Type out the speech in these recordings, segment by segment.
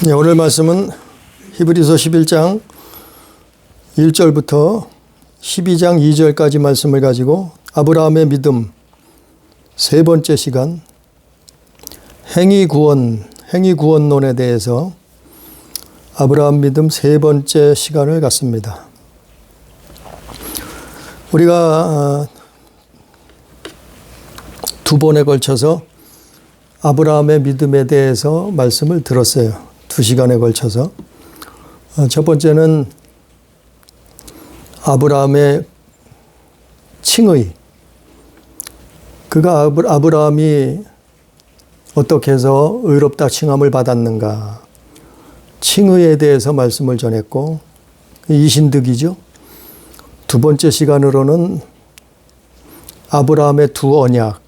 네, 오늘 말씀은 히브리서 11장 1절부터 12장 2절까지 말씀을 가지고 아브라함의 믿음 세 번째 시간 행위구원론에 대해서 아브라함 믿음 세 번째 시간을 갖습니다. 우리가 두 번에 걸쳐서 아브라함의 믿음에 대해서 말씀을 들었어요. 두 시간에 걸쳐서. 첫 번째는 아브라함의 칭의. 그가 아브라함이 어떻게 해서 의롭다 칭함을 받았는가. 칭의에 대해서 말씀을 전했고, 이신득이죠. 두 번째 시간으로는 아브라함의 두 언약.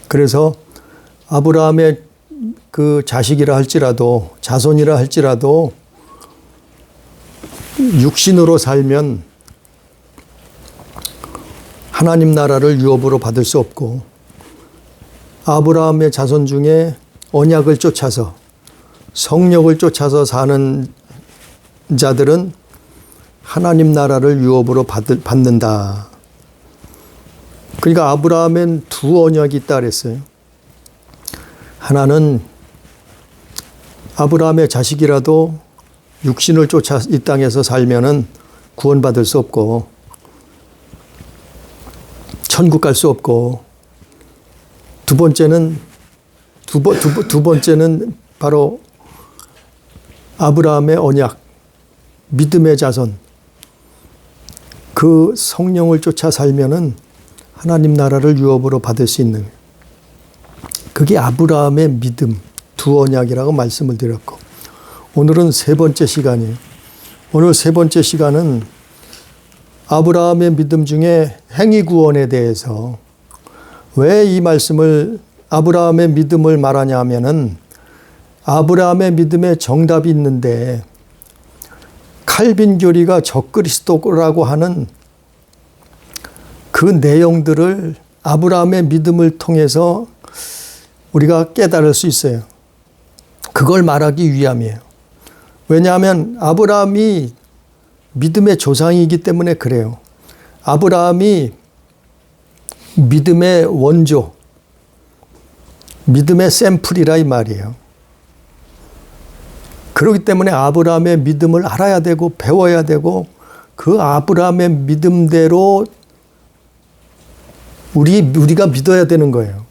그래서 아브라함의 그 자식이라 할지라도 자손이라 할지라도 육신으로 살면 하나님 나라를 유업으로 받을 수 없고, 아브라함의 자손 중에 언약을 쫓아서 성령을 쫓아서 사는 자들은 하나님 나라를 유업으로 받는다. 그러니까 아브라함엔 두 언약이 있다 그랬어요. 하나는 아브라함의 자식이라도 육신을 쫓아 이 땅에서 살면은 구원받을 수 없고 천국 갈 수 없고, 두 번째는 바로 아브라함의 언약, 믿음의 자손, 그 성령을 쫓아 살면은 하나님 나라를 유업으로 받을 수 있는, 그게 아브라함의 믿음, 두 언약이라고 말씀을 드렸고, 오늘은 세 번째 시간이에요. 오늘 세 번째 시간은 아브라함의 믿음 중에 행위구원에 대해서, 왜 이 말씀을 아브라함의 믿음을 말하냐 하면은 아브라함의 믿음에 정답이 있는데, 칼빈 교리가 적그리스도라고 하는 그 내용들을 아브라함의 믿음을 통해서 우리가 깨달을 수 있어요. 그걸 말하기 위함이에요. 왜냐하면 아브라함이 믿음의 조상이기 때문에 그래요. 아브라함이 믿음의 원조, 믿음의 샘플이라 이 말이에요. 그렇기 때문에 아브라함의 믿음을 알아야 되고 배워야 되고, 그 아브라함의 믿음대로 우리가 믿어야 되는 거예요.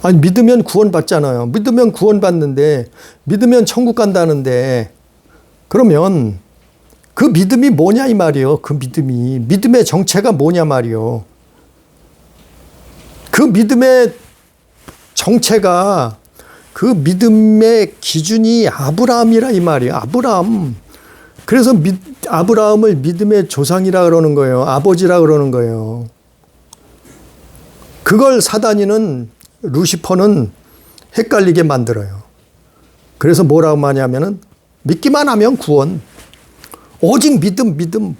아니, 믿으면 구원받잖아요. 믿으면 구원받는데, 믿으면 천국 간다는데, 그러면 그 믿음이 뭐냐 이 말이에요. 그 믿음의 정체가 뭐냐 말이에요. 그 믿음의 정체가, 그 믿음의 기준이 아브라함이라 이 말이에요. 아브라함. 그래서 아브라함을 믿음의 조상이라 그러는 거예요. 아버지라 그러는 거예요. 그걸 사단이는, 루시퍼는 헷갈리게 만들어요. 그래서 뭐라고 하냐면은 믿기만 하면 구원, 오직 믿음,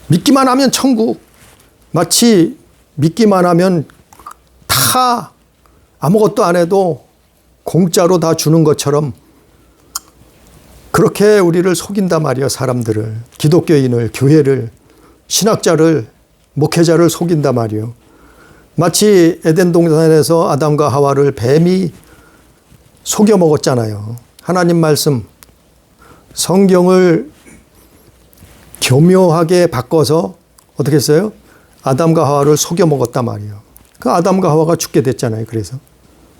믿기만 하면 천국, 마치 믿기만 하면 다 아무것도 안 해도 공짜로 다 주는 것처럼 그렇게 우리를 속인단 말이에요. 사람들을, 기독교인을, 교회를, 신학자를, 목회자를 속인단 말이에요. 마치 에덴 동산에서 아담과 하와를 뱀이 속여 먹었잖아요. 하나님 말씀, 성경을 교묘하게 바꿔서 어떻게 했어요? 아담과 하와를 속여 먹었단 말이에요. 그 아담과 하와가 죽게 됐잖아요. 그래서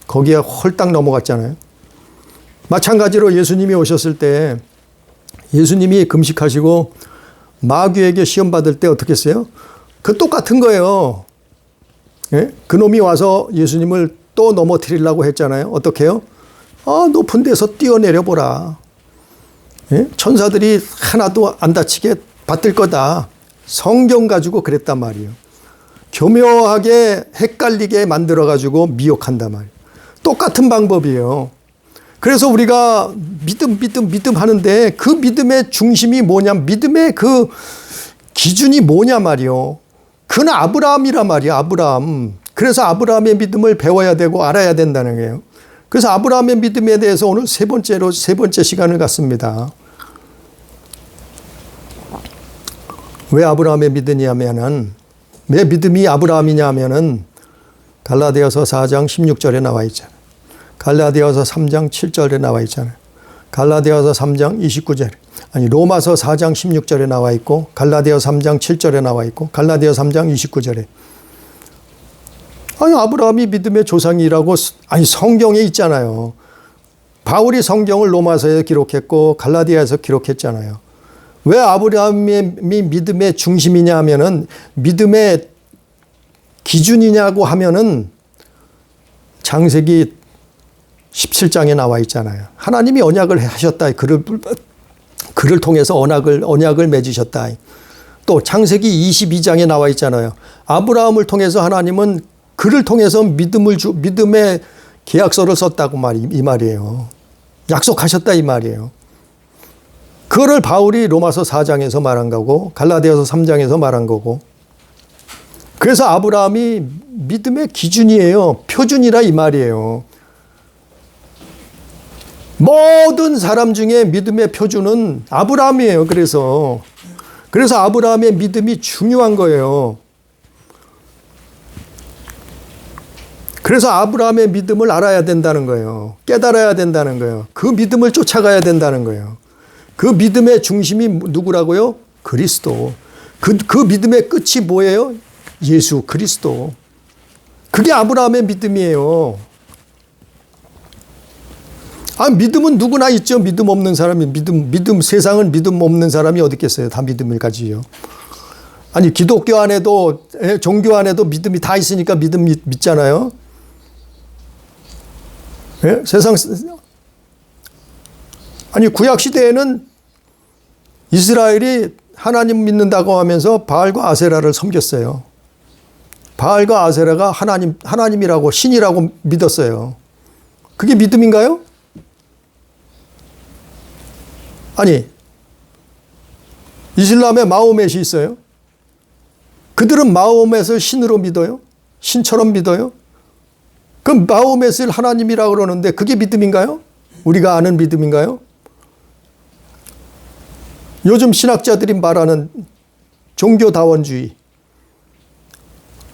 거기에 홀딱 넘어갔잖아요. 마찬가지로 예수님이 오셨을 때, 예수님이 금식하시고 마귀에게 시험 받을 때 어떻게 했어요? 그 똑같은 거예요. 예? 그놈이 와서 예수님을 또 넘어뜨리려고 했잖아요. 어떻게 해요? 높은 데서 뛰어내려 보라. 예? 천사들이 하나도 안 다치게 받들 거다. 성경 가지고 그랬단 말이에요. 교묘하게 헷갈리게 만들어가지고 미혹한단 말이에요. 똑같은 방법이에요. 그래서 우리가 믿음 하는데, 그 믿음의 중심이 뭐냐, 믿음의 그 기준이 뭐냐 말이요. 그는 아브라함이란 말이야. 아브라함. 그래서 아브라함의 믿음을 배워야 되고 알아야 된다는 거예요. 그래서 아브라함의 믿음에 대해서 오늘 세 번째 시간을 갖습니다. 왜 아브라함의 믿으냐면은, 왜 믿음이 아브라함이냐 하면은, 갈라디아서 4장 16절에 나와 있잖아요. 갈라디아서 3장 7절에 나와 있잖아요. 갈라디아서 3장 29절에, 로마서 4장 16절에 나와 있고, 갈라디아서 3장 7절에 나와 있고, 갈라디아서 3장 29절에. 아브라함이 믿음의 조상이라고, 성경에 있잖아요. 바울이 성경을 로마서에 기록했고, 갈라디아에서 기록했잖아요. 왜 아브라함이 믿음의 중심이냐 하면은, 믿음의 기준이냐고 하면은, 창세기 17장에 나와 있잖아요. 하나님이 언약을 하셨다. 그를 통해서 언약을 맺으셨다. 또 창세기 22장에 나와 있잖아요. 아브라함을 통해서 하나님은 그를 통해서 믿음의 계약서를 썼다고 이 말이에요. 약속하셨다 이 말이에요. 그거를 바울이 로마서 4장에서 말한 거고, 갈라디아서 3장에서 말한 거고. 그래서 아브라함이 믿음의 기준이에요. 표준이라 이 말이에요. 모든 사람 중에 믿음의 표준은 아브라함이에요. 그래서 아브라함의 믿음이 중요한 거예요. 그래서 아브라함의 믿음을 알아야 된다는 거예요. 깨달아야 된다는 거예요. 그 믿음을 쫓아가야 된다는 거예요. 그 믿음의 중심이 누구라고요? 그리스도. 그 믿음의 끝이 뭐예요? 예수 그리스도. 그게 아브라함의 믿음이에요. 믿음은 누구나 있죠. 믿음 없는 사람이. 세상은 믿음 없는 사람이 어디 있겠어요. 다 믿음을 가지요. 기독교 안에도, 종교 안에도 믿음이 다 있으니까 믿음 믿잖아요. 예? 구약시대에는 이스라엘이 하나님 믿는다고 하면서 바알과 아세라를 섬겼어요. 바알과 아세라가 하나님이라고, 신이라고 믿었어요. 그게 믿음인가요? 이슬람에 마호멧이 있어요. 그들은 마호멧을 신으로 믿어요? 신처럼 믿어요? 그럼 마호멧을 하나님이라고 그러는데 그게 믿음인가요? 우리가 아는 믿음인가요? 요즘 신학자들이 말하는 종교다원주의.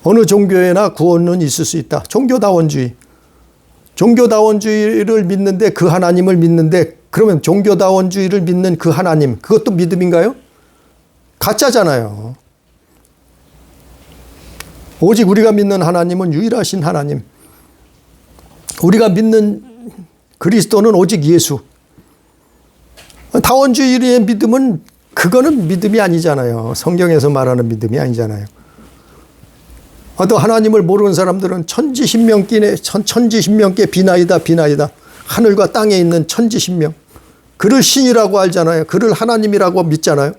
어느 종교에나 구원은 있을 수 있다. 종교다원주의. 종교다원주의를 믿는데 그 하나님을 믿는데 그러면 종교다원주의를 믿는 그 하나님, 그것도 믿음인가요? 가짜잖아요. 오직 우리가 믿는 하나님은 유일하신 하나님. 우리가 믿는 그리스도는 오직 예수. 다원주의의 믿음은 그거는 믿음이 아니잖아요. 성경에서 말하는 믿음이 아니잖아요. 또 하나님을 모르는 사람들은 천지신명께 비나이다. 하늘과 땅에 있는 천지신명. 그를 신이라고 알잖아요. 그를 하나님이라고 믿잖아요.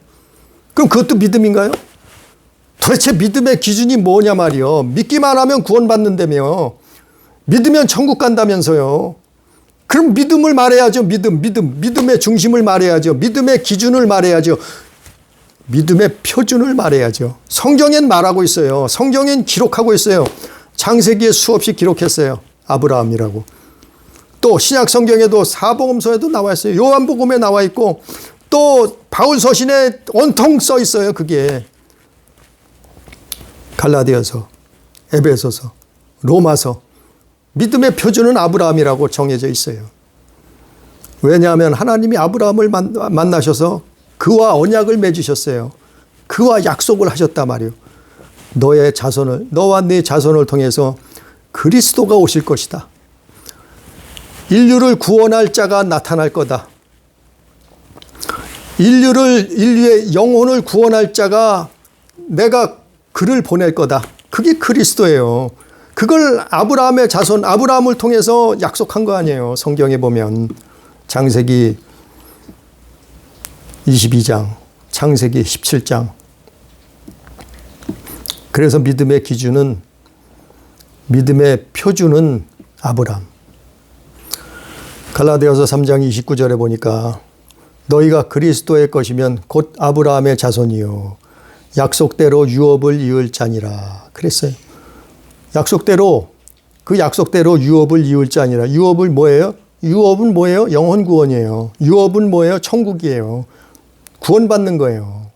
그럼 그것도 믿음인가요? 도대체 믿음의 기준이 뭐냐 말이요. 믿기만 하면 구원받는다며. 믿으면 천국 간다면서요. 그럼 믿음을 말해야죠. 믿음의 중심을 말해야죠. 믿음의 기준을 말해야죠. 믿음의 표준을 말해야죠. 성경엔 말하고 있어요. 성경엔 기록하고 있어요. 창세기에 수없이 기록했어요. 아브라함이라고. 또 신약 성경에도 사복음서에도 나와 있어요. 요한복음에 나와 있고 또 바울 서신에 온통 써 있어요. 그게 갈라디아서, 에베소서, 로마서. 믿음의 표준은 아브라함이라고 정해져 있어요. 왜냐하면 하나님이 아브라함을 만나셔서 그와 언약을 맺으셨어요. 그와 약속을 하셨단 말이에요. 너와 네 자손을 통해서 그리스도가 오실 것이다. 인류를 구원할 자가 나타날 거다. 인류의 영혼을 구원할 자가 내가 그를 보낼 거다. 그게 그리스도예요. 그걸 아브라함의 자손, 아브라함을 통해서 약속한 거 아니에요. 성경에 보면 창세기 22장, 창세기 17장. 그래서 믿음의 기준은, 믿음의 표준은 아브라함. 갈라디아서 3장 29절에 보니까 너희가 그리스도의 것이면 곧 아브라함의 자손이요 약속대로 유업을 이을 자니라 그랬어요. 약속대로 그 약속대로 유업을 이을 자 아니라. 유업을 뭐예요? 유업은 뭐예요? 영혼 구원이에요. 유업은 뭐예요? 천국이에요. 구원받는 거예요.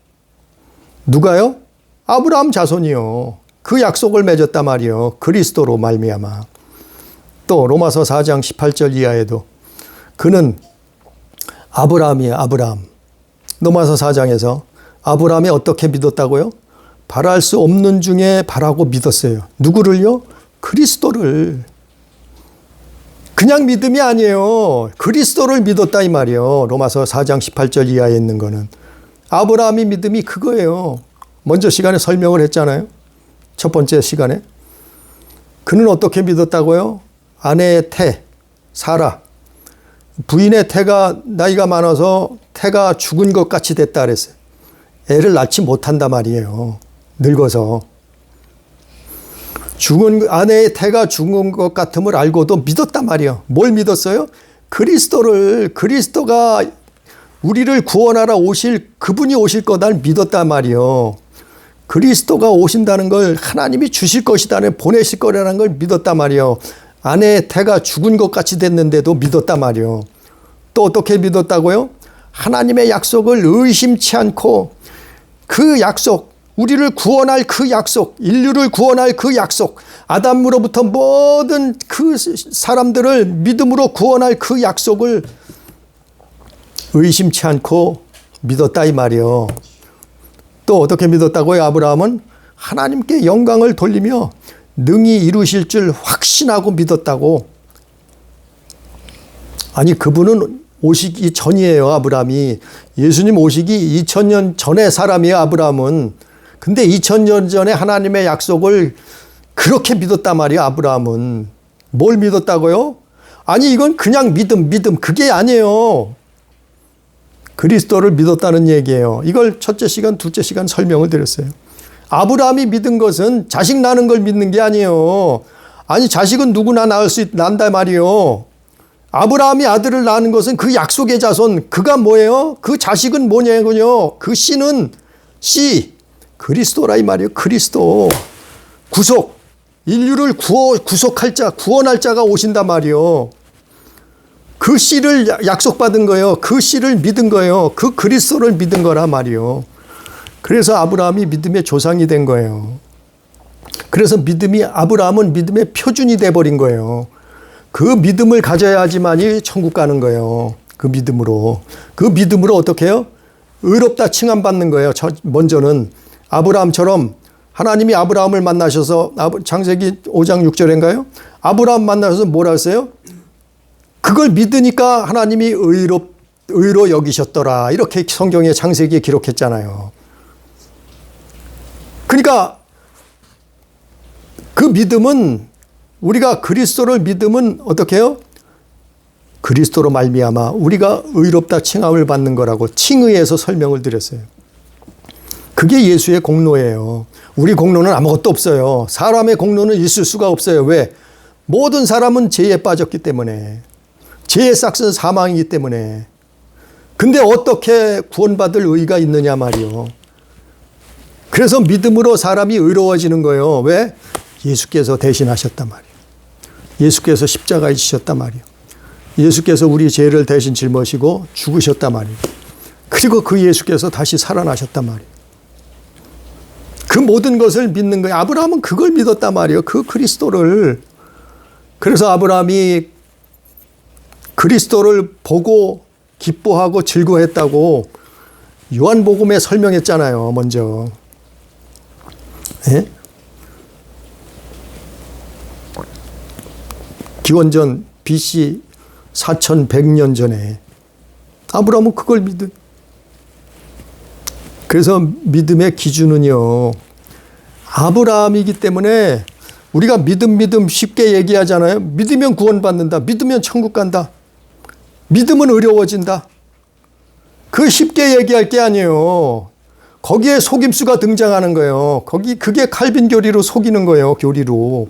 누가요? 아브라함 자손이요. 그 약속을 맺었단 말이요. 그리스도로 말미암아. 또 로마서 4장 18절 이하에도 그는 아브라함이에요. 아브라함. 로마서 4장에서 아브라함이 어떻게 믿었다고요? 바랄 수 없는 중에 바라고 믿었어요. 누구를요? 그리스도를. 그냥 믿음이 아니에요. 그리스도를 믿었다 이 말이에요. 로마서 4장 18절 이하에 있는 거는. 아브라함의 믿음이 그거예요. 먼저 시간에 설명을 했잖아요. 첫 번째 시간에. 그는 어떻게 믿었다고요? 아내의 태, 사라. 부인의 태가 나이가 많아서 태가 죽은 것 같이 됐다 그랬어요. 애를 낳지 못한단 말이에요. 늙어서. 아내의 태가 죽은 것 같음을 알고도 믿었단 말이에요. 뭘 믿었어요? 그리스도가 우리를 구원하러 그분이 오실 거다 믿었단 말이에요. 그리스도가 오신다는 걸 하나님이 주실 것이다는 보내실 거라는 걸 믿었단 말이에요. 아내의 태가 죽은 것 같이 됐는데도 믿었단 말이에요. 또 어떻게 믿었다고요? 하나님의 약속을 의심치 않고 그 약속, 우리를 구원할 그 약속, 인류를 구원할 그 약속, 아담으로부터 모든 그 사람들을 믿음으로 구원할 그 약속을 의심치 않고 믿었다 이 말이요. 또 어떻게 믿었다고요? 아브라함은 하나님께 영광을 돌리며 능히 이루실 줄 확신하고 믿었다고. 아니 그분은 오시기 전이에요. 아브라함이. 예수님 오시기 2000년 전의 사람이에요. 아브라함은. 근데 2000년 전에 하나님의 약속을 그렇게 믿었단 말이에요. 아브라함은. 뭘 믿었다고요? 아니 이건 그냥 믿음 그게 아니에요. 그리스도를 믿었다는 얘기예요. 이걸 첫째 시간, 둘째 시간 설명을 드렸어요. 아브라함이 믿은 것은 자식 낳는 걸 믿는 게 아니에요. 아니 자식은 누구나 난다 말이에요. 아브라함이 아들을 낳는 것은 그 약속의 자손, 그가 뭐예요? 그 자식은 뭐냐고요? 그 씨는 그리스도라 이 말이에요. 그리스도. 구속. 인류를 구속할 자, 구원할 자가 오신단 말이에요. 그 씨를 약속받은 거예요. 그 씨를 믿은 거예요. 그 그리스도를 믿은 거라 말이에요. 그래서 아브라함이 믿음의 조상이 된 거예요. 그래서 아브라함은 믿음의 표준이 돼버린 거예요. 그 믿음을 가져야지만이 천국 가는 거예요. 그 믿음으로. 그 믿음으로 어떻게 해요? 의롭다 칭함받는 거예요. 먼저는 아브라함처럼 하나님이 아브라함을 만나셔서 창세기 5장 6절인가요? 아브라함 만나셔서 뭐라 했어요? 그걸 믿으니까 하나님이 의로 여기셨더라. 이렇게 성경에 창세기에 기록했잖아요. 그러니까 그 믿음은 우리가 그리스도를 믿으면 어떻게 해요? 그리스도로 말미암아 우리가 의롭다 칭함을 받는 거라고 칭의에서 설명을 드렸어요. 그게 예수의 공로예요. 우리 공로는 아무것도 없어요. 사람의 공로는 있을 수가 없어요. 왜? 모든 사람은 죄에 빠졌기 때문에. 죄의 싹은 사망이기 때문에. 근데 어떻게 구원받을 의의가 있느냐 말이요. 그래서 믿음으로 사람이 의로워지는 거예요. 왜? 예수께서 대신하셨단 말이에요. 예수께서 십자가에 지셨단 말이에요. 예수께서 우리 죄를 대신 짊어지고 죽으셨단 말이에요. 그리고 그 예수께서 다시 살아나셨단 말이에요. 그 모든 것을 믿는 거예요. 아브라함은 그걸 믿었단 말이에요. 그 그리스도를. 그래서 아브라함이 그리스도를 보고 기뻐하고 즐거워했다고 요한복음에 설명했잖아요. 먼저. 예? 기원전 BC 4100년 전에 아브라함은 그걸 그래서 믿음의 기준은요. 아브라함이기 때문에 우리가 믿음 쉽게 얘기하잖아요. 믿으면 구원받는다. 믿으면 천국 간다. 믿음은 어려워진다. 그 쉽게 얘기할 게 아니에요. 거기에 속임수가 등장하는 거예요. 그게 칼빈 교리로 속이는 거예요. 교리로.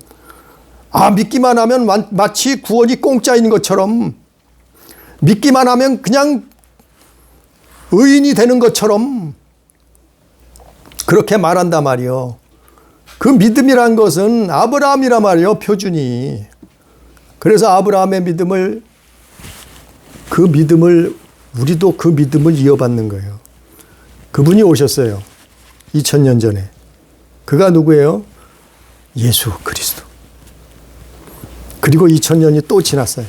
믿기만 하면 마치 구원이 공짜인 것처럼, 믿기만 하면 그냥 의인이 되는 것처럼 그렇게 말한단 말이요. 그 믿음이란 것은 아브라함이란 말이에요. 표준이. 그래서 아브라함의 믿음을 우리도 그 믿음을 이어받는 거예요. 그분이 오셨어요. 2000년 전에. 그가 누구예요? 예수 그리스도. 그리고 2000년이 또 지났어요.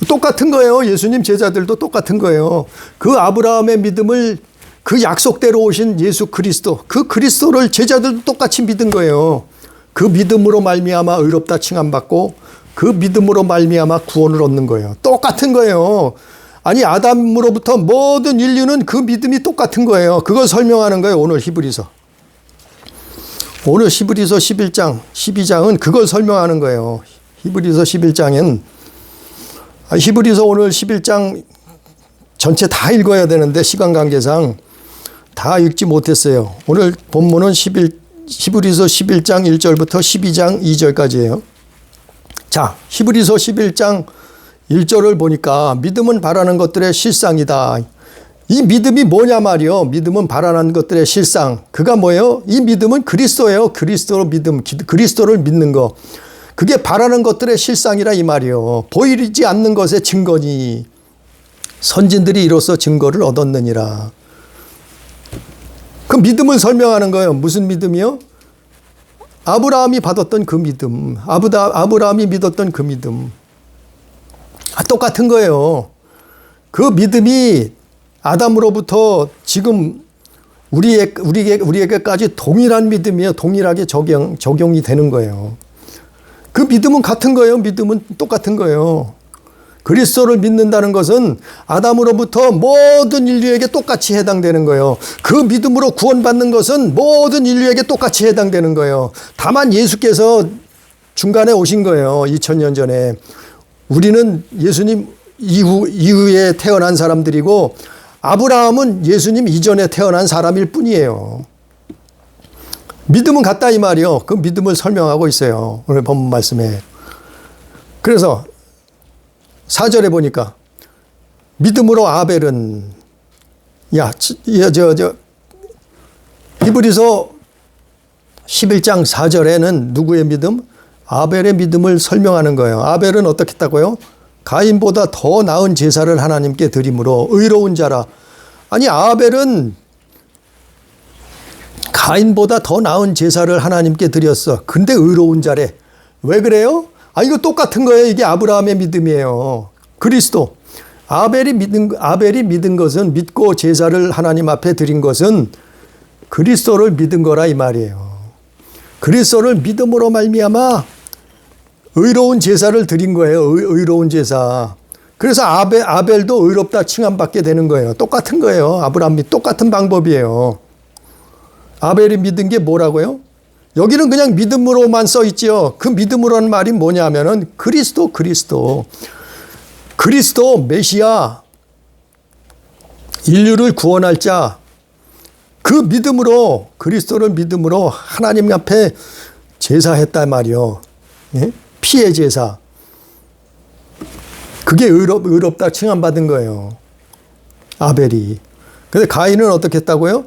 똑같은 거예요. 예수님 제자들도 똑같은 거예요. 그 아브라함의 믿음을 그 약속대로 오신 예수 그리스도, 그 그리스도를 제자들도 똑같이 믿은 거예요. 그 믿음으로 말미암아 의롭다 칭함받고 그 믿음으로 말미암아 구원을 얻는 거예요. 똑같은 거예요. 아니 아담으로부터 모든 인류는 그 믿음이 똑같은 거예요. 그걸 설명하는 거예요. 오늘 히브리서 11장, 12장은 그걸 설명하는 거예요. 히브리서 11장엔 히브리서 오늘 11장 전체 다 읽어야 되는데 시간 관계상 다 읽지 못했어요. 오늘 본문은 히브리서 11장 1절부터 12장 2절까지예요. 자, 히브리서 11장 1절을 보니까 믿음은 바라는 것들의 실상이다. 이 믿음이 뭐냐 말이요. 믿음은 바라는 것들의 실상. 그가 뭐예요? 이 믿음은 그리스도예요. 그리스도로 믿음, 그리스도를 믿는 거. 그게 바라는 것들의 실상이라 이 말이요. 보이지 않는 것의 증거니 선진들이 이로써 증거를 얻었느니라. 그 믿음을 설명하는 거예요. 무슨 믿음이요? 아브라함이 받았던 그 믿음. 아브라함이 믿었던 그 믿음. 똑같은 거예요. 그 믿음이 아담으로부터 지금 우리에게까지 동일한 믿음이에요. 동일하게 적용이 되는 거예요. 그 믿음은 같은 거예요. 믿음은 똑같은 거예요. 그리스도를 믿는다는 것은 아담으로부터 모든 인류에게 똑같이 해당되는 거예요. 그 믿음으로 구원받는 것은 모든 인류에게 똑같이 해당되는 거예요. 다만 예수께서 중간에 오신 거예요. 2000년 전에. 우리는 예수님 이후에 태어난 사람들이고 아브라함은 예수님 이전에 태어난 사람일 뿐이에요. 믿음은 같다 이 말이요. 그 믿음을 설명하고 있어요. 오늘 본문 말씀에. 그래서 4절에 보니까 믿음으로 아벨은 히브리서 11장 4절에는 누구의 믿음? 아벨의 믿음을 설명하는 거예요. 아벨은 어떻게 했다고요? 가인보다 더 나은 제사를 하나님께 드림으로 의로운 자라. 아니 아벨은 가인보다 더 나은 제사를 하나님께 드렸어. 근데 의로운 자래. 왜 그래요? 이거 똑같은 거예요. 이게 아브라함의 믿음이에요. 그리스도. 아벨이 믿은 것은, 믿고 제사를 하나님 앞에 드린 것은 그리스도를 믿은 거라 이 말이에요. 그리스도를 믿음으로 말미암아 의로운 제사를 드린 거예요. 의로운 제사. 그래서 아벨도 의롭다 칭함받게 되는 거예요. 똑같은 거예요. 아브라함이 똑같은 방법이에요. 아벨이 믿은 게 뭐라고요? 여기는 그냥 믿음으로만 써 있지요. 그 믿음으로는 말이 뭐냐면은 그리스도 메시아, 인류를 구원할 자, 그 믿음으로, 그리스도를 믿음으로 하나님 앞에 제사했단 말이요. 예? 피의 제사. 그게 의롭다 칭함받은 거예요. 아벨이. 근데 가인은 어떻게 했다고요?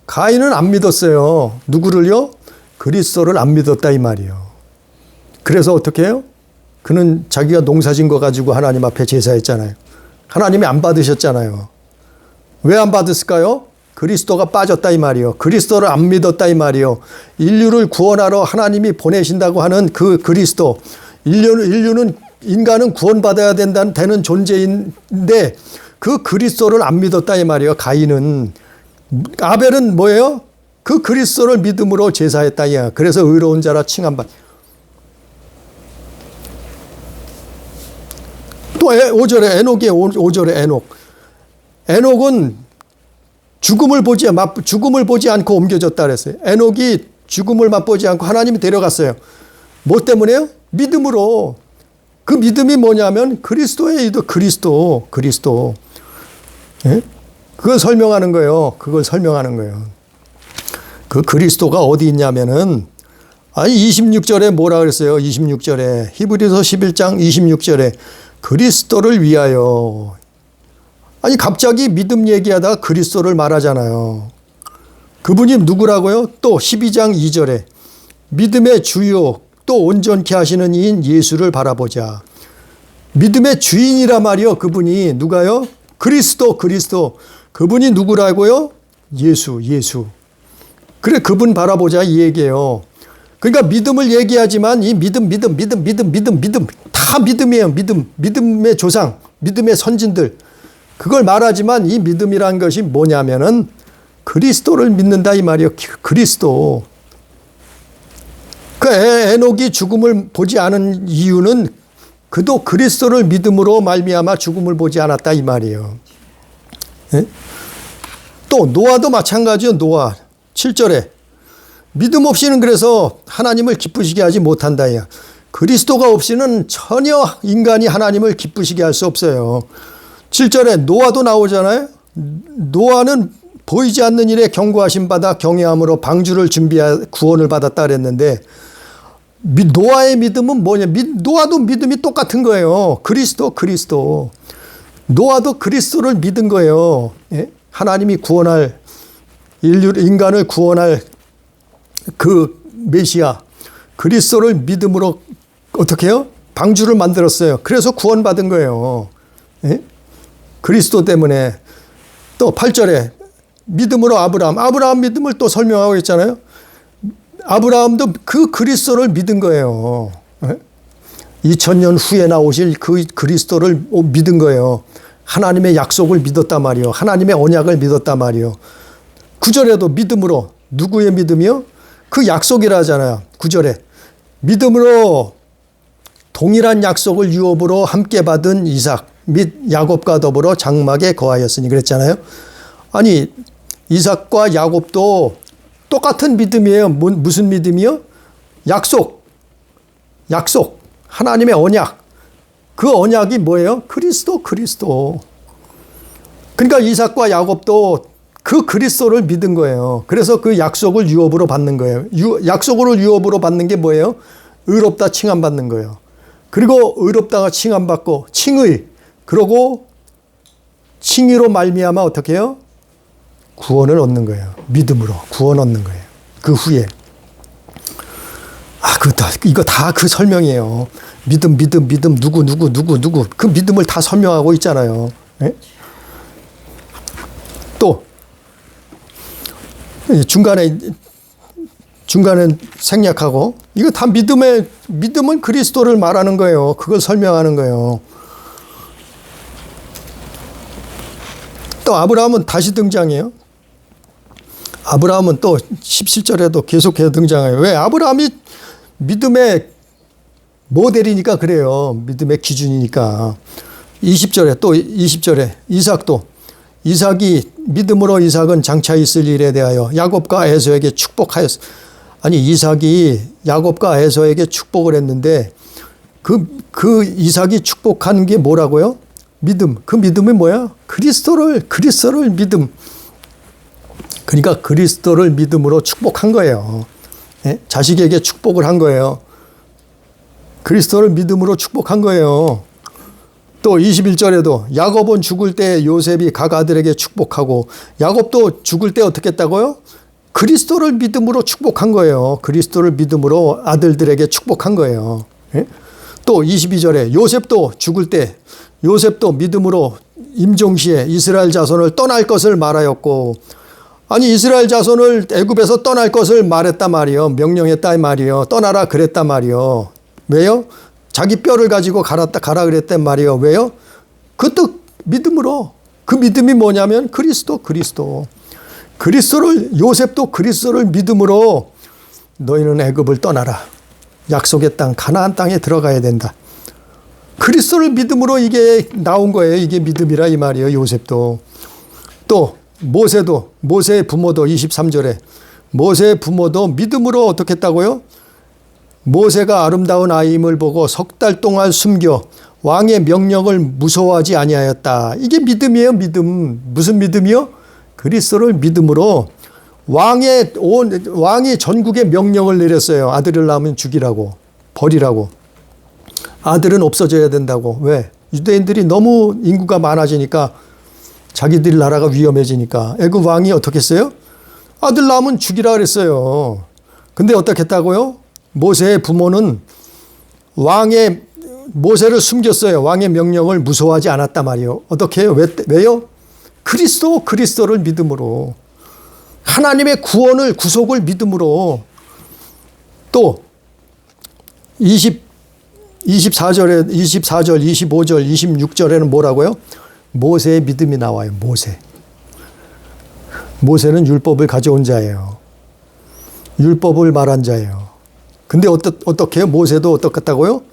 가인은 안 믿었어요. 누구를요? 그리스도를 안 믿었다 이 말이에요. 그래서 어떻게 해요? 그는 자기가 농사진 거 가지고 하나님 앞에 제사했잖아요. 하나님이 안 받으셨잖아요. 왜 안 받았을까요? 그리스도가 빠졌다 이 말이에요. 그리스도를 안 믿었다 이 말이에요. 인류를 구원하러 하나님이 보내신다고 하는 그 그리스도. 인간은 구원받아야 되는 존재인데 그 그리스도를 안 믿었다 이 말이에요. 가인은. 아벨은 뭐예요? 그 그리스도를 믿음으로 제사했다 이야. 그래서 의로운 자라 칭함받. 또 5절에 에녹이에요. 5절에 에녹. 에녹은 죽음을 보지 않고 옮겨졌다 그랬어요. 에녹이 죽음을 맛보지 않고 하나님이 데려갔어요. 뭐 때문에요? 믿음으로. 그 믿음이 뭐냐면 그리스도의 그리스도. 예? 그걸 설명하는 거예요. 그 그리스도가 어디 있냐면은 26절에 뭐라 그랬어요? 26절에 히브리서 11장 26절에 그리스도를 위하여. 갑자기 믿음 얘기하다가 그리스도를 말하잖아요. 그분이 누구라고요? 또 12장 2절에 믿음의 주요, 또 온전케 하시는 이인 예수를 바라보자. 믿음의 주인이라 말이요. 그분이 누가요? 그리스도. 그분이 누구라고요? 예수. 그래, 그분 바라보자 이 얘기예요. 그러니까 믿음을 얘기하지만 이 믿음 다 믿음이에요. 믿음의 조상, 믿음의 선진들. 그걸 말하지만 이 믿음이라는 것이 뭐냐면은 그리스도를 믿는다 이 말이에요. 그리스도. 그 에녹이 죽음을 보지 않은 이유는 그도 그리스도를 믿음으로 말미암아 죽음을 보지 않았다 이 말이에요. 네? 또 노아도 마찬가지요. 노아 7절에 믿음 없이는 그래서 하나님을 기쁘시게 하지 못한다. 그리스도가 없이는 전혀 인간이 하나님을 기쁘시게 할 수 없어요. 7절에 노아도 나오잖아요. 노아는 보이지 않는 일에 경고하심 받아 경외함으로 방주를 준비해 구원을 받았다 그랬는데 노아의 믿음은 뭐냐? 노아도 믿음이 똑같은 거예요. 그리스도. 노아도 그리스도를 믿은 거예요. 예? 하나님이 구원할 인간을 구원할 그 메시아 그리스도를 믿음으로 어떻게 해요? 방주를 만들었어요. 그래서 구원받은 거예요. 예? 그리스도 때문에. 또 8절에 믿음으로 아브라함 믿음을 또 설명하고 있잖아요. 아브라함도 그 그리스도를 믿은 거예요. 2000년 후에 나오실 그 그리스도를 믿은 거예요. 하나님의 약속을 믿었단 말이요. 하나님의 언약을 믿었단 말이요. 9절에도 믿음으로. 누구의 믿음이요? 그 약속이라 하잖아요. 9절에 믿음으로 동일한 약속을 유업으로 함께 받은 이삭 및 야곱과 더불어 장막에 거하였으니 그랬잖아요. 아니 이삭과 야곱도 똑같은 믿음이에요. 무슨 믿음이요? 약속. 하나님의 언약. 그 언약이 뭐예요? 그리스도. 그러니까 이삭과 야곱도 그 그리스도를 믿은 거예요. 그래서 그 약속을 유업으로 받는 거예요. 약속을 유업으로 받는 게 뭐예요? 의롭다 칭함받는 거예요. 그리고 의롭다가 칭함받고 칭의. 그러고 칭의로 말미암아 어떻게 해요? 구원을 얻는 거예요. 믿음으로 구원 얻는 거예요. 그 후에. 이거 다 그 설명이에요. 믿음, 누구. 그 믿음을 다 설명하고 있잖아요. 네? 또, 중간에 생략하고, 이거 다 믿음은 그리스도를 말하는 거예요. 그걸 설명하는 거예요. 또 아브라함은 다시 등장해요. 아브라함은 또 17절에도 계속해서 등장해요. 왜? 아브라함이 믿음의 모델이니까 그래요. 믿음의 기준이니까. 20절에 이삭이 믿음으로 이삭은 장차 있을 일에 대하여 야곱과 에서에게 축복하였어. 아니 이삭이 야곱과 에서에게 축복을 했는데 그 이삭이 축복한 게 뭐라고요? 믿음. 그 믿음이 뭐야? 그리스도를 믿음. 그러니까 그리스도를 믿음으로 축복한 거예요. 예? 자식에게 축복을 한 거예요. 그리스도를 믿음으로 축복한 거예요. 또 21절에도 야곱은 죽을 때 요셉이 각 아들에게 축복하고 야곱도 죽을 때 어떻게 했다고요? 그리스도를 믿음으로 축복한 거예요. 그리스도를 믿음으로 아들들에게 축복한 거예요. 예? 또 22절에 요셉도 죽을 때 요셉도 믿음으로 임종시에 이스라엘 자손을 떠날 것을 말하였고 아니 이스라엘 자손을 애굽에서 떠날 것을 말했단 말이요. 명령했다 말이요. 떠나라 그랬단 말이요. 왜요? 자기 뼈를 가지고 가라 그랬단 말이요. 왜요? 그것도 믿음으로. 그 믿음이 뭐냐면 요셉도 그리스도를 믿음으로 너희는 애굽을 떠나라. 약속의 땅 가나안 땅에 들어가야 된다. 그리스도를 믿음으로 이게 나온 거예요. 이게 믿음이라 이 말이에요. 요셉도. 또 모세의 부모도 23절에 모세의 부모도 믿음으로 어떻게 했다고요? 모세가 아름다운 아이임을 보고 석 달 동안 숨겨 왕의 명령을 무서워하지 아니하였다. 이게 믿음이에요. 믿음. 무슨 믿음이요? 그리스도를 믿음으로 왕이 전국에 명령을 내렸어요. 아들을 낳으면 죽이라고 버리라고. 아들은 없어져야 된다고. 왜? 유대인들이 너무 인구가 많아지니까 자기들 나라가 위험해지니까 애굽 왕이 어떻게 했어요? 아들 낳으면 죽이라 그랬어요. 근데 어떻게 했다고요? 모세의 부모는 모세를 숨겼어요. 왕의 명령을 무서워하지 않았단 말이에요. 어떻게 해요? 왜요? 그리스도를 믿음으로. 하나님의 구속을 믿음으로. 또 24절, 25절, 26절에는 뭐라고요? 모세의 믿음이 나와요. 모세는 율법을 가져온 자예요. 율법을 말한 자예요. 근데 어떻게 해요? 모세도 어떻겠다고요?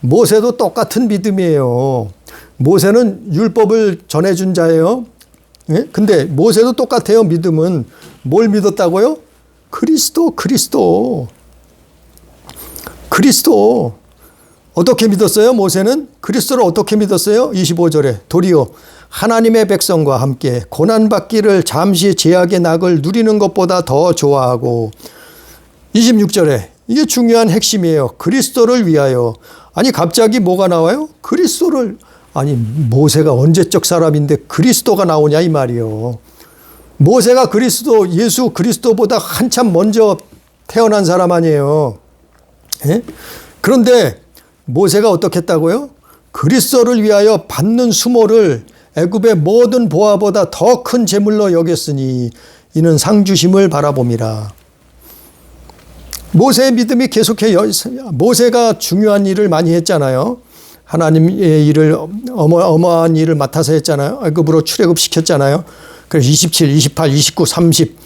모세도 똑같은 믿음이에요. 모세는 율법을 전해준 자예요. 예? 근데 모세도 똑같아요. 믿음은. 뭘 믿었다고요? 그리스도. 어떻게 믿었어요? 모세는 그리스도를 어떻게 믿었어요? 25절에 도리어 하나님의 백성과 함께 고난받기를 잠시 제약의 낙을 누리는 것보다 더 좋아하고 26절에 이게 중요한 핵심이에요. 그리스도를 위하여. 아니 갑자기 뭐가 나와요? 그리스도를. 아니 모세가 언제적 사람인데 그리스도가 나오냐 이 말이요. 모세가 예수 그리스도보다 한참 먼저 태어난 사람 아니에요. 예? 그런데 모세가 어떻게 했다고요? 그리스도를 위하여 받는 수모를 애굽의 모든 보화보다 더 큰 재물로 여겼으니 이는 상주심을 바라봄이라. 모세의 믿음이 계속해요. 모세가 중요한 일을 많이 했잖아요. 하나님의 일을 어마어마한 일을 맡아서 했잖아요. 애굽으로 출애굽시켰잖아요. 그래서 27, 28, 29, 30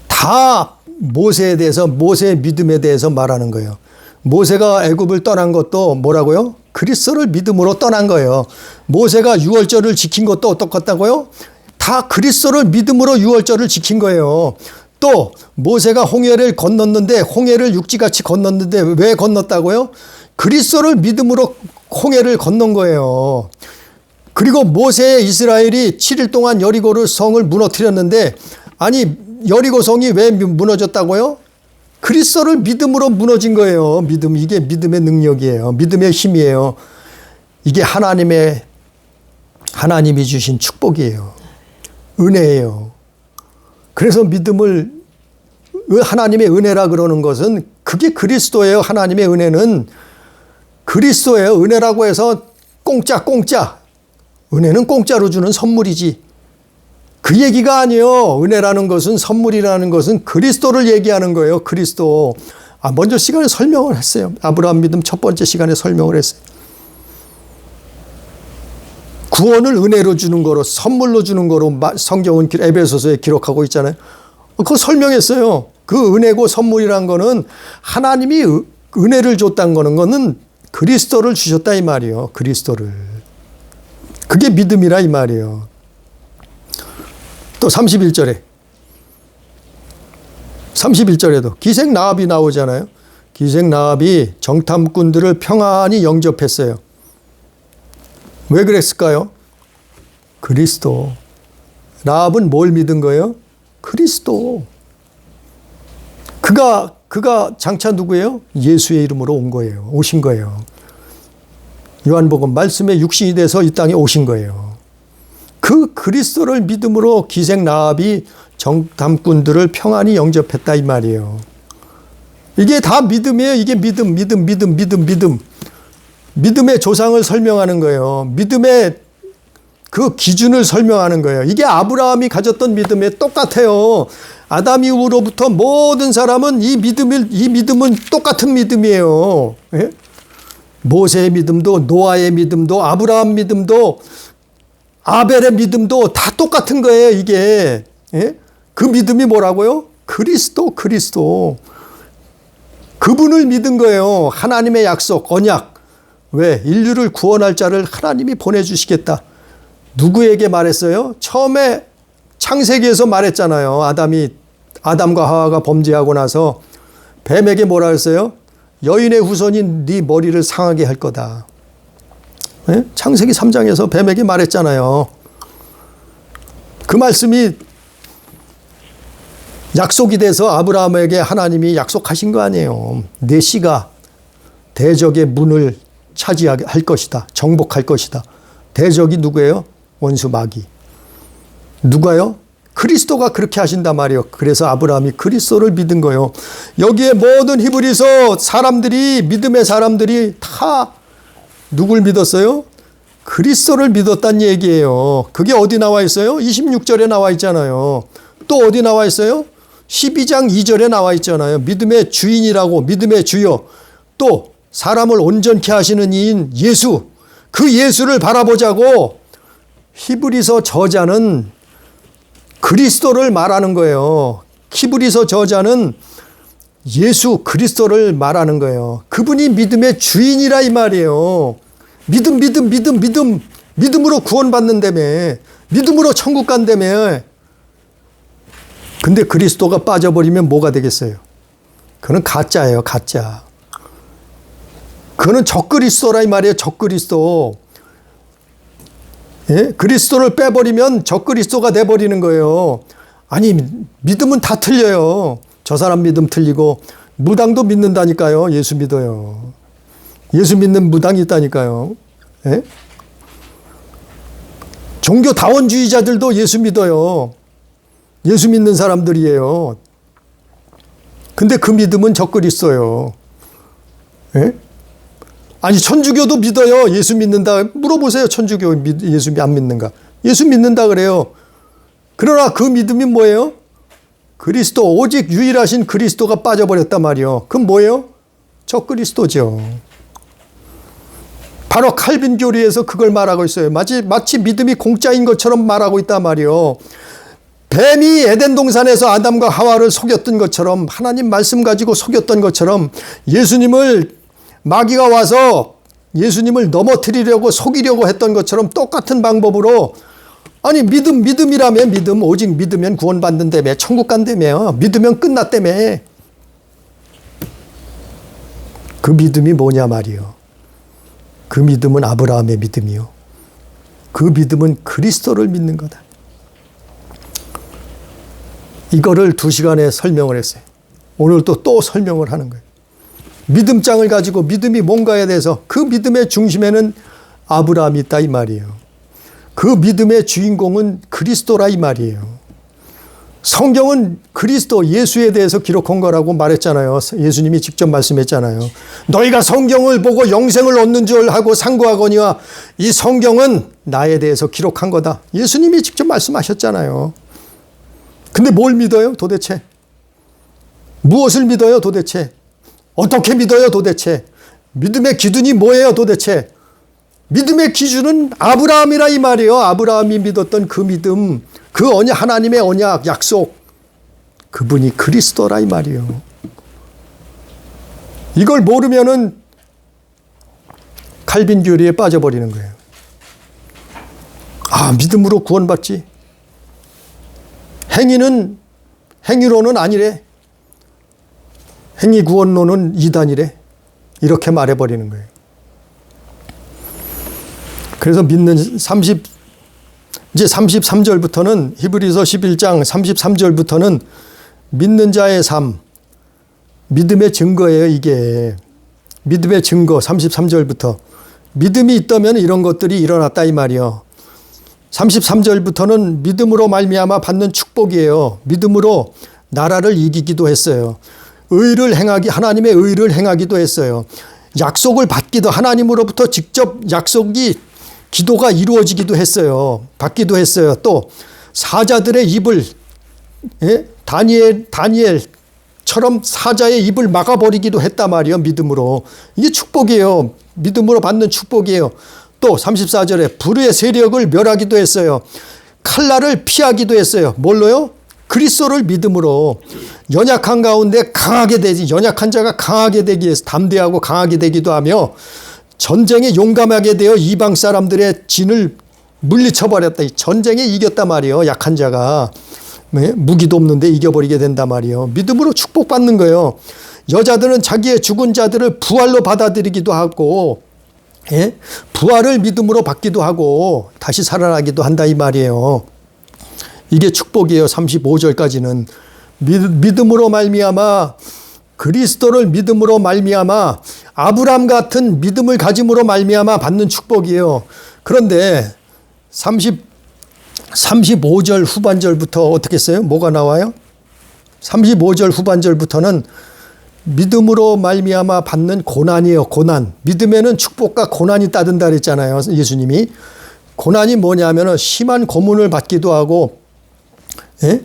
다 모세에 대해서 모세의 믿음에 대해서 말하는 거예요. 모세가 애굽을 떠난 것도 뭐라고요? 그리스도를 믿음으로 떠난 거예요. 모세가 유월절을 지킨 것도 어떻겠다고요? 다 그리스도를 믿음으로 유월절을 지킨 거예요. 또 모세가 홍해를 건넜는데 홍해를 육지같이 건넜는데 왜 건넜다고요? 그리스도를 믿음으로 홍해를 건넌 거예요. 그리고 모세 이스라엘이 7일 동안 여리고 성을 무너뜨렸는데 아니 여리고 성이 왜 무너졌다고요? 그리스도를 믿음으로 무너진 거예요. 이게 믿음의 능력이에요. 믿음의 힘이에요. 이게 하나님이 주신 축복이에요. 은혜예요. 그래서 믿음을 하나님의 은혜라 그러는 것은 그게 그리스도예요. 하나님의 은혜는 그리스도예요. 은혜라고 해서 공짜. 은혜는 공짜로 주는 선물이지. 그 얘기가 아니에요. 은혜라는 것은, 선물이라는 것은 그리스도를 얘기하는 거예요. 그리스도. 먼저 시간에 설명을 했어요. 아브라함 믿음 첫 번째 시간에 설명을 했어요. 구원을 은혜로 주는 거로, 선물로 주는 거로 성경은 에베소서에 기록하고 있잖아요. 그거 설명했어요. 그 은혜고 선물이란 거는 하나님이 은혜를 줬다는 거는 그리스도를 주셨다 이 말이에요. 그리스도를. 그게 믿음이라 이 말이에요. 또 31절에도 기생 라합이 나오잖아요. 기생 라합이 정탐꾼들을 평안히 영접했어요. 왜 그랬을까요? 그리스도. 라합은 뭘 믿은 거예요? 그리스도. 그가 장차 누구예요? 예수의 이름으로 오신 거예요. 요한복음 말씀에 육신이 돼서 이 땅에 오신 거예요. 그 그리스도를 믿음으로 기생 라합이 정탐꾼들을 평안히 영접했다 이 말이에요. 이게 다 믿음이에요. 이게 믿음. 믿음의 조상을 설명하는 거예요. 믿음의 그 기준을 설명하는 거예요. 이게 아브라함이 가졌던 믿음에 똑같아요. 아담 이후로부터 모든 사람은 이 믿음은 똑같은 믿음이에요. 예? 모세의 믿음도, 노아의 믿음도, 아브라함 믿음도, 아벨의 믿음도 다 똑같은 거예요, 이게. 예? 그 믿음이 뭐라고요? 그리스도. 그분을 믿은 거예요. 하나님의 약속, 언약. 왜? 인류를 구원할 자를 하나님이 보내주시겠다. 누구에게 말했어요? 처음에 창세기에서 말했잖아요. 아담과 하와가 범죄하고 나서 뱀에게 뭐라 했어요? 여인의 후손이 네 머리를 상하게 할 거다. 네? 창세기 3장에서 뱀에게 말했잖아요. 그 말씀이 약속이 돼서 아브라함에게 하나님이 약속하신 거 아니에요. 내 씨가 대적의 문을 차지할 것이다. 정복할 것이다. 대적이 누구예요? 원수 마귀. 누가요? 그리스도가 그렇게 하신단 말이에요. 그래서 아브라함이 그리스도를 믿은 거예요. 여기에 모든 히브리서 사람들이, 믿음의 사람들이 다 누굴 믿었어요? 그리스도를 믿었다는 얘기예요. 그게 어디 나와 있어요? 26절에 나와 있잖아요. 또 어디 나와 있어요? 12장 2절에 나와 있잖아요. 믿음의 주인이라고, 믿음의 주여. 또 사람을 온전케 하시는 이인 예수, 그 예수를 바라보자고 히브리서 저자는 그리스도를 말하는 거예요. 히브리서 저자는 예수 그리스도를 말하는 거예요. 그분이 믿음의 주인이라 이 말이에요. 믿음으로 구원받는다며, 믿음으로 천국 간다며. 근데 그리스도가 빠져버리면 뭐가 되겠어요? 그는 가짜예요, 가짜. 그는 적그리스도라 이 말이에요, 적그리스도. 예? 그리스도를 빼버리면 적그리스도가 돼버리는 거예요. 아니, 믿음은 다 틀려요. 저 사람 믿음 틀리고, 무당도 믿는다니까요. 예수 믿어요. 예수 믿는 무당이 있다니까요. 예? 종교다원주의자들도 예수 믿어요. 예수 믿는 사람들이에요. 근데 그 믿음은 적그리스도예요. 예? 아니, 천주교도 믿어요. 예수 믿는다. 물어보세요. 천주교 예수 안 믿는가? 예수 믿는다 그래요. 그러나 그 믿음이 뭐예요? 그리스도, 오직 유일하신 그리스도가 빠져버렸단 말이에요. 그럼 뭐예요? 적그리스도죠. 바로 칼빈 교리에서 그걸 말하고 있어요. 마치 믿음이 공짜인 것처럼 말하고 있단 말이에요. 뱀이 에덴 동산에서 아담과 하와를 속였던 것처럼, 하나님 말씀 가지고 속였던 것처럼, 예수님을 마귀가 와서 예수님을 넘어뜨리려고 속이려고 했던 것처럼 똑같은 방법으로, 아니, 믿음이라며, 믿음, 오직 믿으면 구원받는다며, 천국 간다며, 믿으면 끝났다며. 그 믿음이 뭐냐 말이요. 그 믿음은 아브라함의 믿음이요. 그 믿음은 그리스도를 믿는 거다. 이거를 2시간에 설명을 했어요. 오늘 또 설명을 하는 거예요. 믿음장을 가지고 믿음이 뭔가에 대해서, 그 믿음의 중심에는 아브라함이 있다 이 말이에요. 그 믿음의 주인공은 그리스도라 이 말이에요. 성경은 그리스도 예수에 대해서 기록한 거라고 말했잖아요. 예수님이 직접 말씀했잖아요. 너희가 성경을 보고 영생을 얻는 줄 하고 상고하거니와 이 성경은 나에 대해서 기록한 거다. 예수님이 직접 말씀하셨잖아요. 근데 뭘 믿어요 도대체? 무엇을 믿어요 도대체? 어떻게 믿어요 도대체? 믿음의 기준이 뭐예요 도대체? 믿음의 기준은 아브라함이라 이 말이에요. 아브라함이 믿었던 그 믿음, 그 언약, 하나님의 언약, 약속, 그분이 그리스도라 이 말이에요. 이걸 모르면은 칼빈 교리에 빠져버리는 거예요. 아, 믿음으로 구원받지. 행위로는 아니래. 행위 구원론은 이단이래. 이렇게 말해버리는 거예요. 그래서 믿는 이제 33절부터는, 히브리서 11장 33절부터는 믿는 자의 삶, 믿음의 증거예요. 이게 믿음의 증거. 33절부터 믿음이 있다면 이런 것들이 일어났다 이 말이요. 33절부터는 믿음으로 말미암아 받는 축복이에요. 믿음으로 나라를 이기기도 했어요. 하나님의 의를 행하기도 했어요. 약속을 받기도, 하나님으로부터 직접 기도가 이루어지기도 했어요. 받기도 했어요. 또 사자들의 입을, 다니엘처럼 사자의 입을 막아버리기도 했단 말이에요. 믿음으로. 이게 축복이에요. 믿음으로 받는 축복이에요. 또 34절에 불의 세력을 멸하기도 했어요. 칼날을 피하기도 했어요. 뭘로요? 그리스도를 믿음으로. 연약한 가운데 강하게 되지, 연약한 자가 강하게 되기 위해서 담대하고 강하게 되기도 하며, 전쟁에 용감하게 되어 이방 사람들의 진을 물리쳐버렸다. 전쟁에 이겼단 말이에요. 약한 자가. 무기도 없는데 이겨버리게 된단 말이에요. 믿음으로 축복받는 거예요. 여자들은 자기의 죽은 자들을 부활로 받아들이기도 하고, 부활을 믿음으로 받기도 하고 다시 살아나기도 한다 이 말이에요. 이게 축복이에요. 35절까지는 믿음으로 말미암아, 그리스도를 믿음으로 말미암아, 아브라함 같은 믿음을 가짐으로 말미암아 받는 축복이에요. 그런데 35절 후반절부터 어떻게 했어요? 뭐가 나와요? 35절 후반절부터는 믿음으로 말미암아 받는 고난이에요. 고난. 믿음에는 축복과 고난이 따른다 그랬잖아요. 예수님이. 고난이 뭐냐면은 심한 고문을 받기도 하고, 예?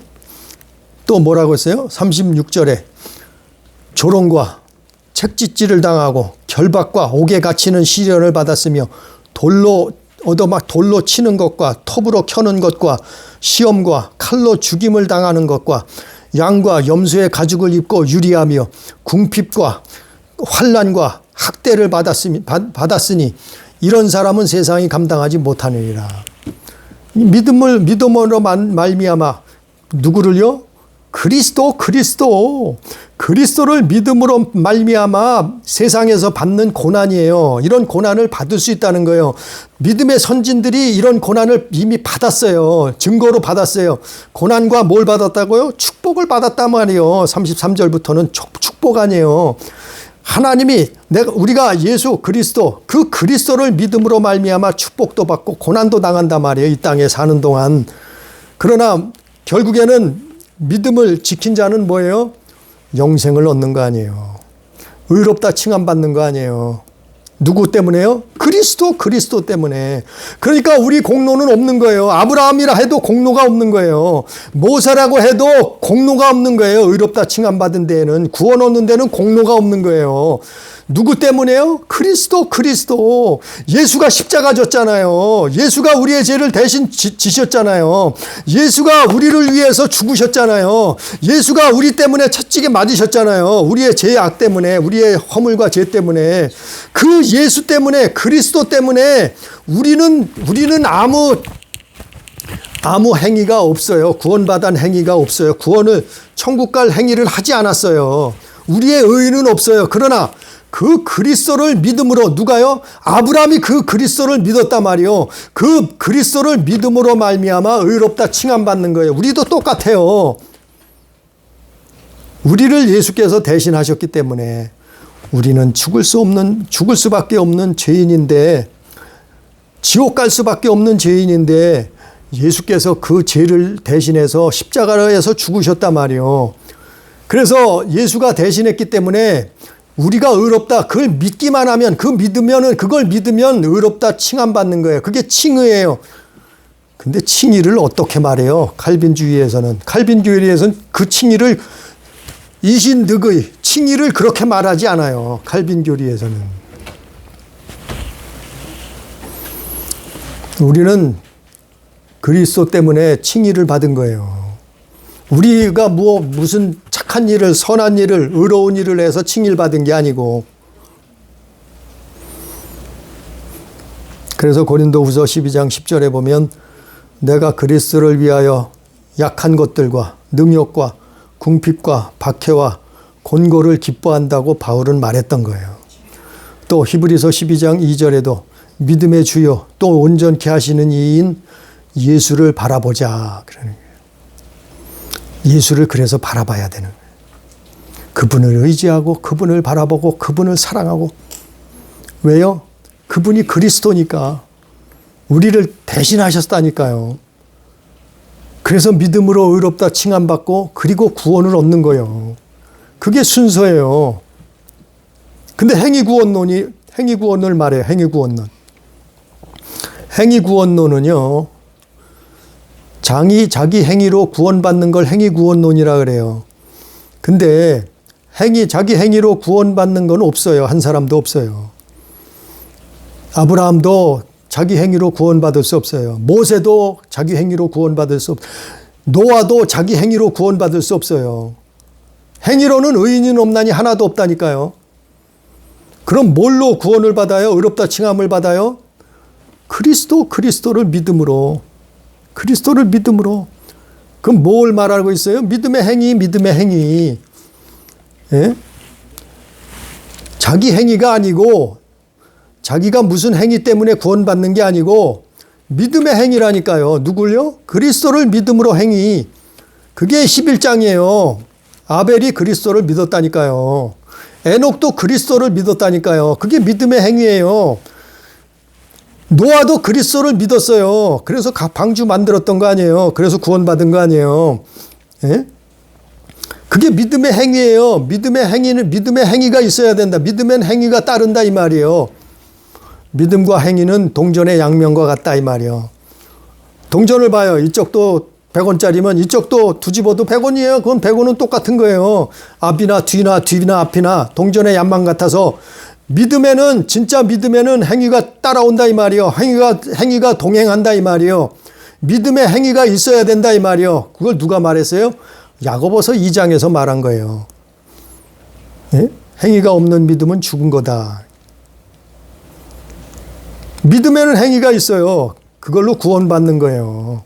또 뭐라고 했어요? 36절에 조롱과 책짓질을 당하고 결박과 옥에 갇히는 시련을 받았으며 돌로 치는 것과 톱으로 켜는 것과 시험과 칼로 죽임을 당하는 것과 양과 염소의 가죽을 입고 유리하며 궁핍과 환난과 학대를 받았으니 이런 사람은 세상이 감당하지 못하느니라. 믿음으로 말미암아 누구를요? 그리스도를 믿음으로 말미암아 세상에서 받는 고난이에요. 이런 고난을 받을 수 있다는 거예요. 믿음의 선진들이 이런 고난을 이미 받았어요. 증거로 받았어요. 고난과 뭘 받았다고요? 축복을 받았단 말이에요. 33절부터는 축복 아니에요. 하나님이 우리가 예수 그리스도, 그 그리스도를 믿음으로 말미암아 축복도 받고 고난도 당한단 말이에요. 이 땅에 사는 동안. 그러나 결국에는 믿음을 지킨 자는 뭐예요? 영생을 얻는 거 아니에요. 의롭다 칭함받는 거 아니에요. 누구 때문에요? 그리스도 때문에. 그러니까 우리 공로는 없는 거예요. 아브라함이라 해도 공로가 없는 거예요. 모세라고 해도 공로가 없는 거예요. 의롭다 칭함받은 데에는, 구원 얻는 데는 공로가 없는 거예요. 누구 때문에요? 그리스도. 예수가 십자가 졌잖아요. 예수가 우리의 죄를 대신 지셨잖아요. 예수가 우리를 위해서 죽으셨잖아요. 예수가 우리 때문에 채찍에 맞으셨잖아요. 우리의 죄악 때문에, 우리의 허물과 죄 때문에. 그 예수 때문에, 그리스도 때문에 우리는 아무 행위가 없어요. 구원받은 행위가 없어요. 천국 갈 행위를 하지 않았어요. 우리의 의의는 없어요. 그러나 그 그리스도를 믿음으로, 누가요? 아브라함이 그 그리스도를 믿었단 말이요. 그 그리스도를 믿음으로 말미암아 의롭다 칭함받는 거예요. 우리도 똑같아요. 우리를 예수께서 대신하셨기 때문에 우리는 죽을 수밖에 없는 죄인인데, 지옥 갈 수밖에 없는 죄인인데 예수께서 그 죄를 대신해서 십자가에서 죽으셨단 말이에요. 그래서 예수가 대신했기 때문에 우리가 의롭다, 그걸 믿기만 하면, 그걸 믿으면 의롭다 칭함받는 거예요. 그게 칭의예요. 근데 칭의를 어떻게 말해요? 칼빈주의에서는 그 칭의를 이신득의 칭의를 그렇게 말하지 않아요. 칼빈교리에서는. 우리는 그리스도 때문에 칭의를 받은 거예요. 우리가 무슨 착한 일을, 선한 일을, 의로운 일을 해서 칭의를 받은 게 아니고. 그래서 고린도후서 12장 10절에 보면 내가 그리스도를 위하여 약한 것들과 능욕과 궁핍과 박해와 곤고를 기뻐한다고 바울은 말했던 거예요. 또 히브리서 12장 2절에도 믿음의 주요 또 온전케 하시는 이인 예수를 바라보자 그러는 거예요. 예수를 그래서 바라봐야 되는 거예요. 그분을 의지하고 그분을 바라보고 그분을 사랑하고. 왜요? 그분이 그리스도니까. 우리를 대신하셨다니까요. 그래서 믿음으로 의롭다 칭함받고 그리고 구원을 얻는 거예요. 그게 순서예요. 근데 행위구원론을 말해요. 행위구원론은요. 자기 행위로 구원받는 걸 행위구원론이라 그래요. 근데 자기 행위로 구원받는 건 없어요. 한 사람도 없어요. 아브라함도 자기 행위로 구원받을 수 없어요. 모세도 자기 행위로 구원받을 수 없어요. 노아도 자기 행위로 구원받을 수 없어요. 행위로는 의인은 없나니 하나도 없다니까요. 그럼 뭘로 구원을 받아요? 의롭다 칭함을 받아요? 그리스도를 믿음으로. 그럼 뭘 말하고 있어요? 믿음의 행위. 예? 자기 행위가 아니고, 자기가 무슨 행위 때문에 구원받는 게 아니고 믿음의 행위라니까요. 누굴요? 그리스도를 믿음으로 행위. 그게 11장이에요. 아벨이 그리스도를 믿었다니까요. 에녹도 그리스도를 믿었다니까요. 그게 믿음의 행위예요. 노아도 그리스도를 믿었어요. 그래서 방주 만들었던 거 아니에요. 그래서 구원받은 거 아니에요. 예? 그게 믿음의 행위예요. 믿음의 행위가 있어야 된다. 믿음의 행위가 따른다 이 말이에요. 믿음과 행위는 동전의 양면과 같다 이 말이에요. 동전을 봐요. 이쪽도 100원짜리면 이쪽도 뒤집어도 100원이에요. 그건 100원은 똑같은 거예요. 앞이나 뒤나 앞이나 동전의 양면 같아서 믿음에는 진짜 믿음에는 행위가 따라온다 이 말이에요. 행위가 동행한다 이 말이에요. 믿음의 행위가 있어야 된다 이 말이에요. 그걸 누가 말했어요? 야고보서 2장에서 말한 거예요. 예? 행위가 없는 믿음은 죽은 거다. 믿음에는 행위가 있어요. 그걸로 구원받는 거예요.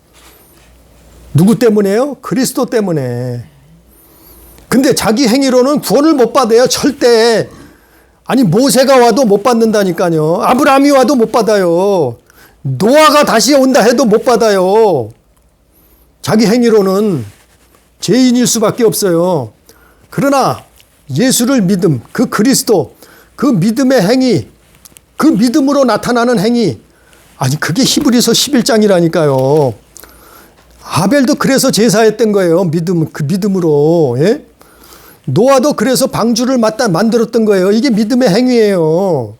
누구 때문에요? 그리스도 때문에. 근데 자기 행위로는 구원을 못 받아요. 절대. 아니 모세가 와도 못 받는다니까요. 아브라함이 와도 못 받아요. 노아가 다시 온다 해도 못 받아요. 자기 행위로는 죄인일 수밖에 없어요. 그러나 예수를 믿음, 그 그리스도, 그 믿음의 행위, 그 믿음으로 나타나는 행위, 아니 그게 히브리서 11장이라니까요. 아벨도 그래서 제사했던 거예요. 그 믿음으로. 예? 노아도 그래서 방주를 만들었던 거예요. 이게 믿음의 행위예요.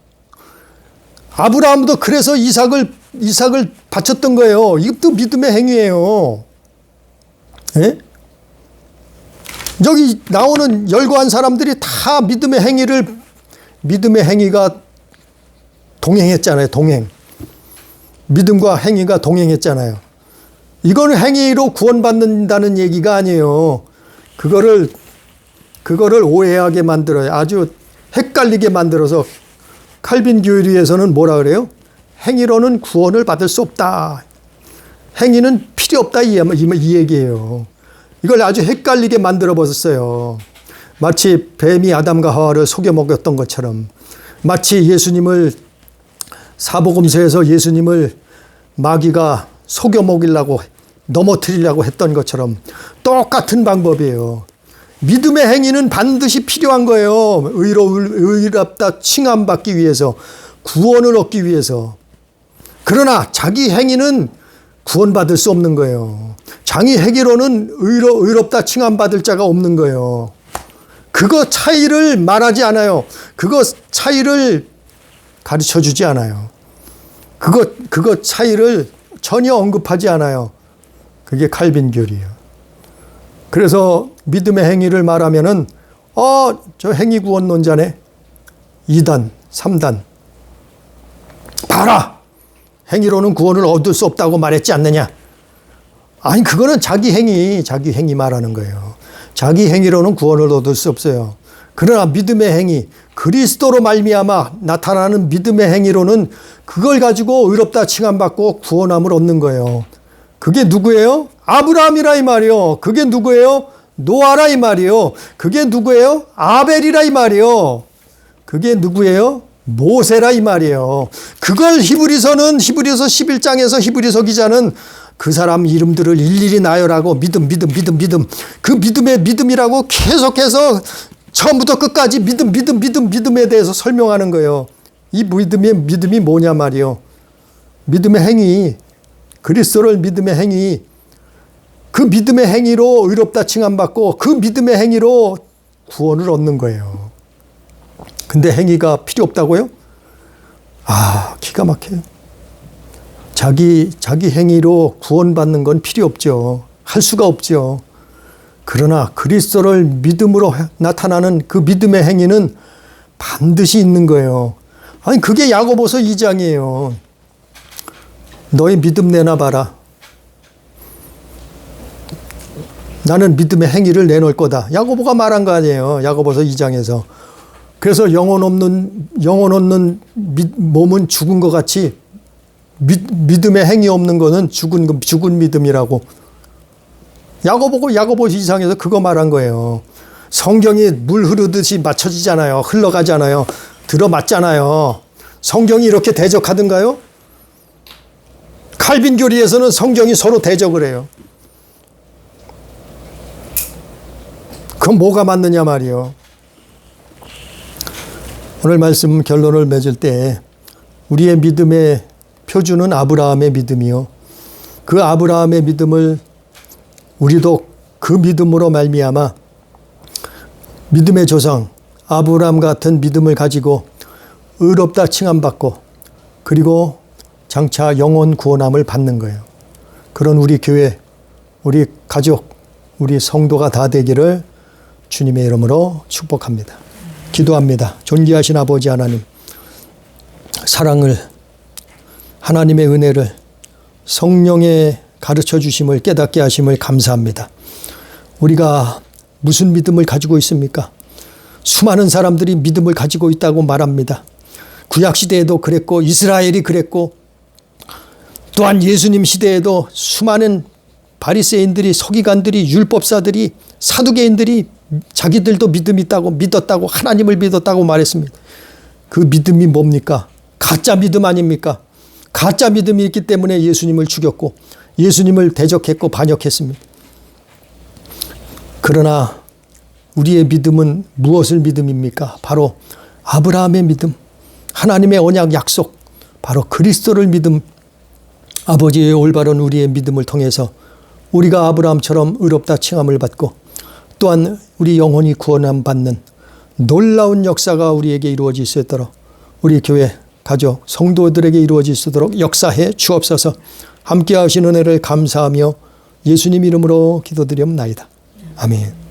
아브라함도 그래서 이삭을 바쳤던 거예요. 이것도 믿음의 행위예요. 예? 여기 나오는 열거한 사람들이 다 믿음의 행위가 동행했잖아요. 동행. 믿음과 행위가 동행했잖아요. 이거는 행위로 구원받는다는 얘기가 아니에요. 그거를 오해하게 만들어요. 아주 헷갈리게 만들어서 칼빈 교리에서는 뭐라 그래요? 행위로는 구원을 받을 수 없다. 행위는 필요 없다 이 얘기예요. 이걸 아주 헷갈리게 만들어 버렸어요. 마치 뱀이 아담과 하와를 속여 먹였던 것처럼, 마치 예수님을 사복음서에서 예수님을 마귀가 속여 먹이려고 넘어뜨리려고 했던 것처럼 똑같은 방법이에요. 믿음의 행위는 반드시 필요한 거예요. 의롭다 칭함받기 위해서, 구원을 얻기 위해서. 그러나 자기 행위는 구원받을 수 없는 거예요. 자기 행위로는 의롭다 칭함받을 자가 없는 거예요. 그거 차이를 말하지 않아요. 그거 차이를 가르쳐 주지 않아요. 그거 차이를 전혀 언급하지 않아요. 그게 칼빈 교리예요. 그래서 믿음의 행위를 말하면은 저 행위 구원론자네. 2단, 3단. 봐라. 행위로는 구원을 얻을 수 없다고 말했지 않느냐. 아니 그거는 자기 행위 말하는 거예요. 자기 행위로는 구원을 얻을 수 없어요. 그러나 믿음의 행위, 그리스도로 말미암아 나타나는 믿음의 행위로는 그걸 가지고 의롭다 칭함받고 구원함을 얻는 거예요. 그게 누구예요? 아브라함이라 이 말이요. 그게 누구예요? 노아라 이 말이요. 그게 누구예요? 아벨이라 이 말이요. 그게 누구예요? 모세라 이 말이에요. 그걸 히브리서 11장에서 히브리서 기자는 그 사람 이름들을 일일이 나열하고 믿음. 그 믿음의 믿음이라고 계속해서 처음부터 끝까지 믿음에 대해서 설명하는 거예요. 이 믿음이 뭐냐 말이요. 믿음의 행위, 그리스도를 믿음의 행위, 그 믿음의 행위로 의롭다 칭함받고 그 믿음의 행위로 구원을 얻는 거예요. 근데 행위가 필요 없다고요? 기가 막혀요. 자기 행위로 구원받는 건 필요 없죠. 할 수가 없죠. 그러나 그리스도를 믿음으로 나타나는 그 믿음의 행위는 반드시 있는 거예요. 아니 그게 야고보서 2장이에요. 너희 믿음 내놔봐라. 나는 믿음의 행위를 내놓을 거다. 야고보가 말한 거 아니에요. 야고보서 2장에서. 그래서 영혼 없는 몸은 죽은 것 같이 믿음의 행위 없는 거는 죽은 믿음이라고. 야고보 2장에서 그거 말한 거예요. 성경이 물 흐르듯이 맞춰지잖아요. 흘러가잖아요. 들어맞잖아요. 성경이 이렇게 대적하던가요? 칼빈 교리에서는 성경이 서로 대적을 해요. 그건 뭐가 맞느냐 말이요. 오늘 말씀 결론을 맺을 때 우리의 믿음의 표준은 아브라함의 믿음이요. 그 아브라함의 믿음을 우리도 그 믿음으로 말미암아 믿음의 조상 아브라함 같은 믿음을 가지고 의롭다 칭함받고 그리고 장차 영원 구원함을 받는 거예요. 그런 우리 교회, 우리 가족, 우리 성도가 다 되기를 주님의 이름으로 축복합니다. 기도합니다. 존귀하신 아버지 하나님, 사랑을, 하나님의 은혜를, 성령의 가르쳐 주심을 깨닫게 하심을 감사합니다. 우리가 무슨 믿음을 가지고 있습니까? 수많은 사람들이 믿음을 가지고 있다고 말합니다. 구약시대에도 그랬고 이스라엘이 그랬고 또한 예수님 시대에도 수많은 바리새인들이, 서기관들이, 율법사들이, 사두개인들이 자기들도 믿음이 있다고 믿었다고 하나님을 믿었다고 말했습니다. 그 믿음이 뭡니까? 가짜 믿음 아닙니까? 가짜 믿음이 있기 때문에 예수님을 죽였고 예수님을 대적했고 반역했습니다. 그러나 우리의 믿음은 무엇을 믿음입니까? 바로 아브라함의 믿음, 하나님의 언약 약속, 바로 그리스도를 믿음. 아버지의 올바른 우리의 믿음을 통해서 우리가 아브라함처럼 의롭다 칭함을 받고 또한 우리 영혼이 구원함 받는 놀라운 역사가 우리에게 이루어질 수 있도록 우리 교회, 가족, 성도들에게 이루어질 수 있도록 역사해 주옵소서. 함께 하신 은혜를 감사하며 예수님 이름으로 기도드리옵나이다. 아멘.